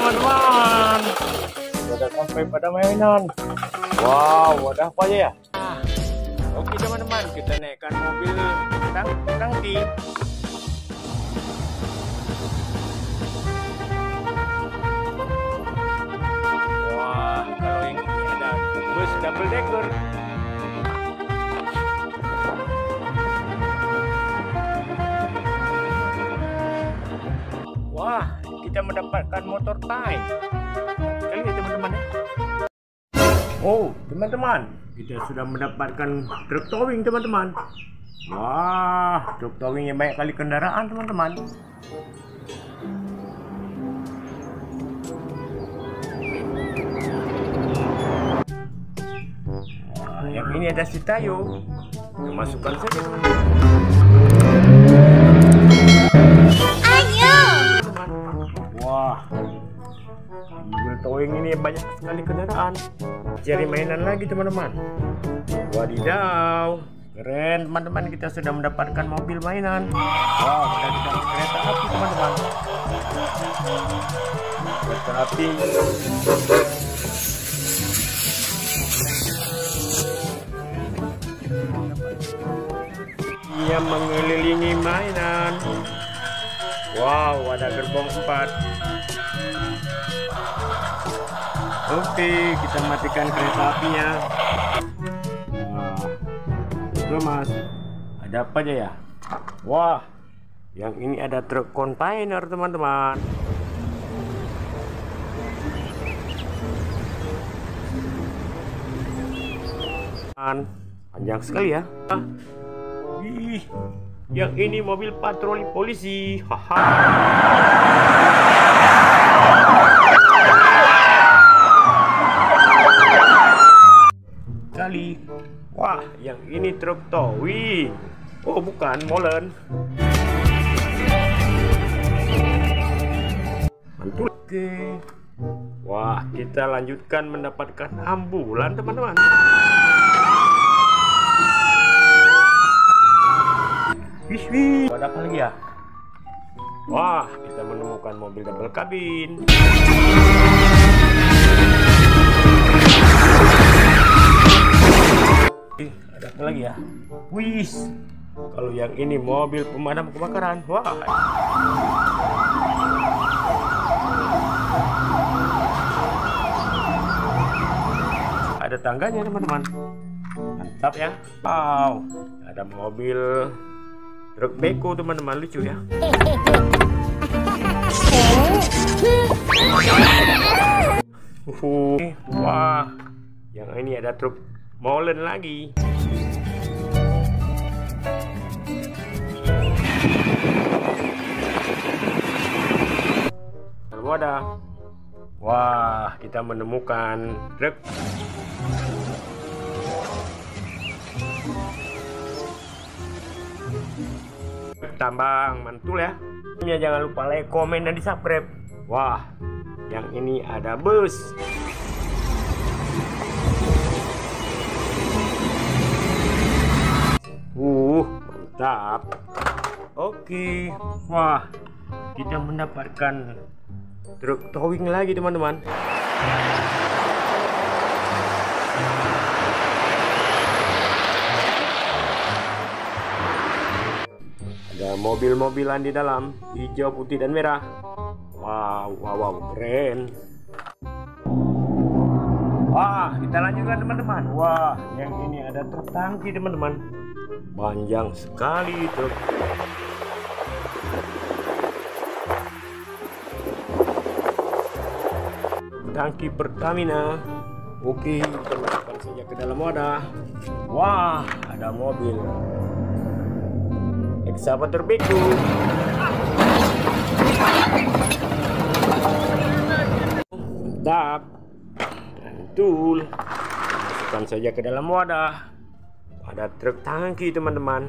teman-teman. Sudah sampai pada mainan. Wow, ada apa ya? Oke teman-teman, kita naikkan mobil tangki. Wah, kalau yang ini ada bus double decker. Wah, kita mendapatkan motor time. Sekali ya teman-teman ya. Oh, teman-teman, kita sudah mendapatkan truk towing teman-teman. Wah, truk towing yang banyak kali kendaraan teman-teman. Wah, yang ini ada si Tayo. Kita masukkan saja teman-teman. Wah, mobil towing ini banyak sekali kendaraan. Cari mainan lagi teman-teman. Wadidaw, keren teman-teman, kita sudah mendapatkan mobil mainan. Wow, sudah dikasih kereta api teman-teman. Kereta api. Ia mengelilingi mainan. Wow, ada gerbong 4. Oke, kita matikan kereta apinya. Wah, itu mas, ada apa aja ya? Wah, yang ini ada truk kontainer teman-teman. Panjang sekali ya. Ih, yang ini mobil patroli polisi. Haha. Kali. Wah, yang ini truk towing. Oh, bukan, molen. Mantul. Oke. Wah, kita lanjutkan mendapatkan ambulan teman-teman. Wih, ada apa lagi ya? Wah, kita menemukan mobil double kabin. Ada apa lagi ya? Wih, kalau yang ini mobil pemadam kebakaran. Wah, ada tangganya teman-teman. Mantap ya. Wow, ada mobil truk beko teman-teman, lucu ya. Wah, yang ini ada truk molen lagi. Lalu ada. Wah, kita menemukan truk tambang. Mantul ya. Jangan lupa like, komen, dan di subscribe. Wah, yang ini ada bus. Mantap. Oke. Wah, kita mendapatkan truk towing lagi teman-teman. Ada mobil-mobilan di dalam, hijau, putih, dan merah. Wow, keren. Wah, kita lanjutkan teman-teman. Wah, yang ini ada truk tangki teman-teman. Panjang sekali truk. Tangki Pertamina. Oke, kita masukkan saja ke dalam wadah. Wah, ada mobil Excavator beko. Mantap. Mantul. Masukkan saja ke dalam wadah. Ada truk tangki teman-teman.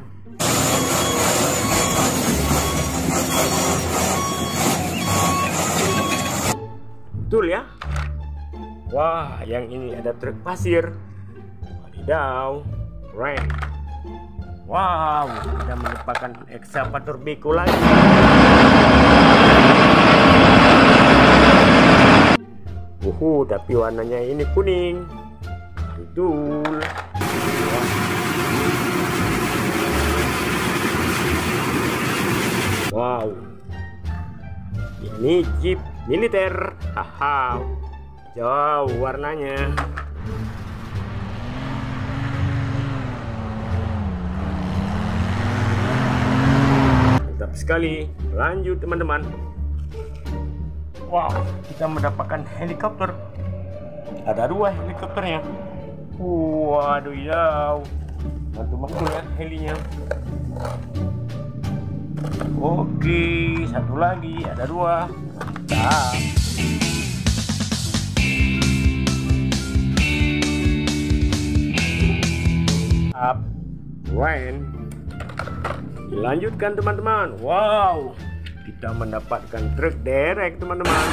Betul ya. Wah, yang ini ada truk pasir. Wadidaw, keren. Wow, kita melupakan Excavator beko lagi. Tapi warnanya ini kuning. Betul. Wow. Ini jeep militer. Haha. Jauh warnanya. Mantap sekali. Lanjut teman-teman. Wow, kita mendapatkan helikopter. Ada 2 helikopternya. Waduh, jauh. Mantul-mantul ya helinya. Oke, satu lagi. Ada 2. Up. Rain. Dilanjutkan teman-teman. Wow, kita mendapatkan truk derek teman-teman.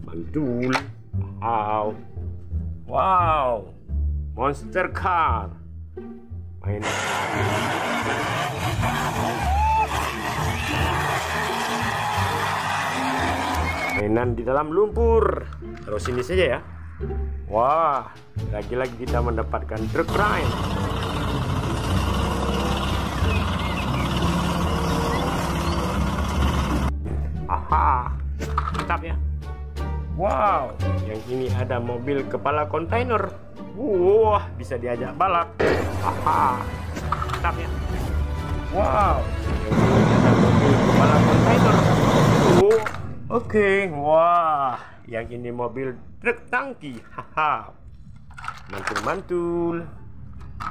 Mantul. Wow. Wow. Monster car. Mainan di dalam lumpur. Terus ini saja ya. Wah, lagi-lagi kita mendapatkan truk rain. Aha, mantap ya. Wow, yang ini ada mobil kepala kontainer. Wah, bisa diajak balap. Aha, mantap ya. Wow, yang ini ada mobil kepala kontainer. Oke, wah, yang ini mobil truk tangki. Haha, mantul-mantul.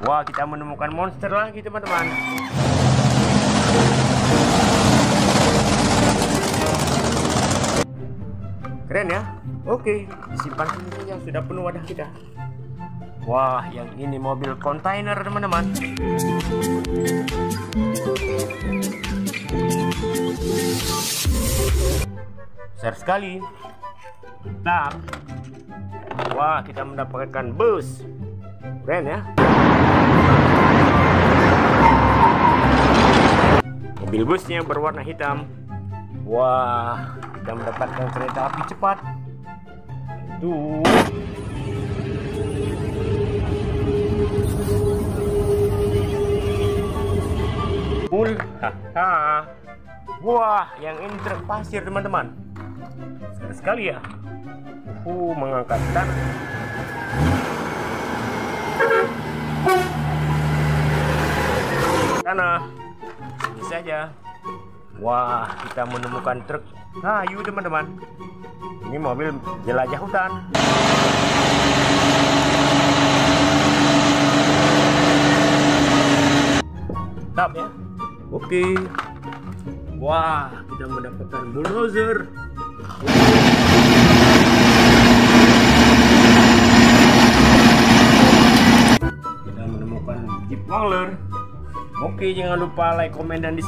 Wah, kita menemukan monster lagi teman-teman. Keren ya. Oke, disimpan sini saja, sudah penuh wadah kita. Wah, yang ini mobil kontainer teman-teman. Besar sekali. Mantap. Wah, kita mendapatkan bus. Keren ya. Mobil busnya berwarna hitam. Wah, kita mendapatkan kereta api cepat. Tuh. Haha. Wah, yang ini truk pasir teman-teman. Besar sekali ya. Mengangkat tanah. Ini saja. Wah, kita menemukan truk kayu teman-teman. Ini mobil jelajah hutan. Mantap ya. Oke. Wah, kita mendapatkan bulldozer. Kita menemukan Jeep Wrangler. Oke, jangan lupa like, komen, dan di